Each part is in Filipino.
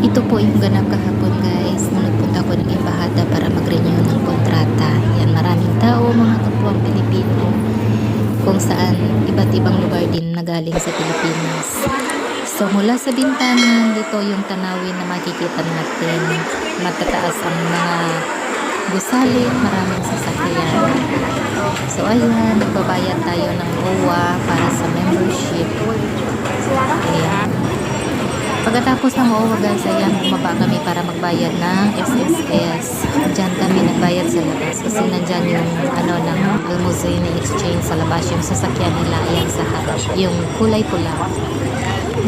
Ito po yung ganap kahapon guys, nung nagpunta ko ng embahada para mag-renew ng kontrata. Yan, maraming tao, mga kapwang Pilipino, kung saan iba't ibang lugar din na galing sa Pilipinas. So mula sa bintana, dito yung tanawin na makikita natin. Matataas ang mga gusali, maraming sasakyan. So ayan, nagbabayad tayo ng OWA para sa membership. Ayan. Pagkatapos ng OWA guys, ayan, bumaba kami para magbayad ng SSS. Diyan kami nagbayad sa labas kasi nandyan yung ng Almuzin Exchange sa labas, yung sasakyan nila, ayan sa harap, yung kulay pula.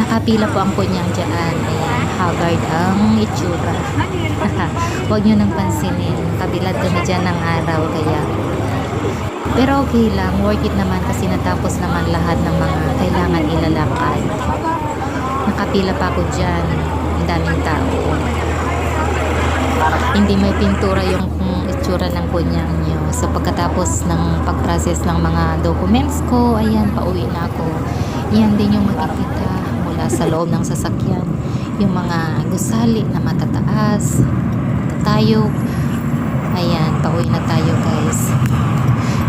Nakapila po ang kunyang dyan. Ayan, haggard ang itsura. Huwag nyo nang pansinin, kabilad ko na dyan ng araw, kaya pero okay lang, worth it naman kasi natapos naman lahat ng mga kailangan ilalakad. Nakapila pa ako dyan, ang daming tao. Hindi may pintura yung itsura ng kunyang nyo. So pagkatapos ng pag-process ng mga documents ko, ayan, pauwi na ako. Yan din yung makikita mula sa loob ng sasakyan, yung mga gusali na matataas, tatayog. Ayan, pauwi na tayo guys.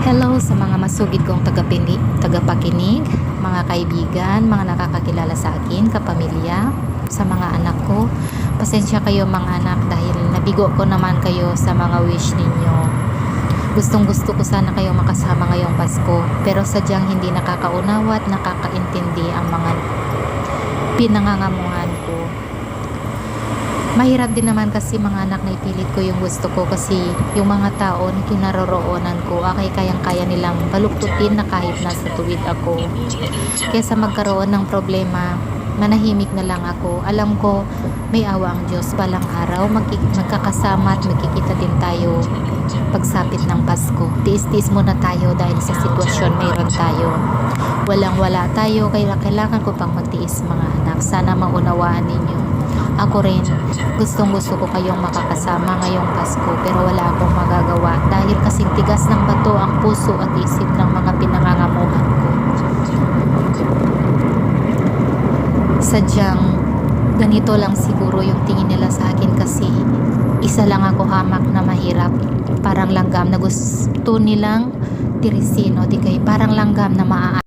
Hello sa mga masugid kong tagapakinig, mga kaibigan, mga nakakakilala sa akin, kapamilya, sa mga anak ko. Pasensya kayo mga anak dahil nabigo ko naman kayo sa mga wish ninyo. Gustong gusto ko sana kayo makasama ngayong Pasko, pero sadyang hindi nakakaunawa at nakakaintindi ang mga pinangangamuhan ko. Mahirap din naman kasi mga anak na ipilit ko yung gusto ko kasi yung mga tao na kinaroroonan ko ay kayang-kaya nilang baluktutin na kahit nasa tuwid ako. Kesa magkaroon ng problema, manahimik na lang ako. Alam ko may awa ang Diyos, balang araw magkakasama at magkikita din tayo pagsapit ng Pasko. Tiis-tiis muna tayo dahil sa sitwasyon mayroon tayo. Walang-wala tayo, kaya kailangan ko pang magtiis mga anak. Sana maunawaan ninyo. Ako rin, gustong-gusto ko kayong makakasama ngayong Pasko pero wala akong magagawa dahil kasing tigas ng bato ang puso at isip ng mga pinangangamuhan ko. Sadyang ganito lang siguro yung tingin nila sa akin kasi isa lang ako hamak na mahirap, parang langgam na gusto nilang tirisin o di kay parang langgam na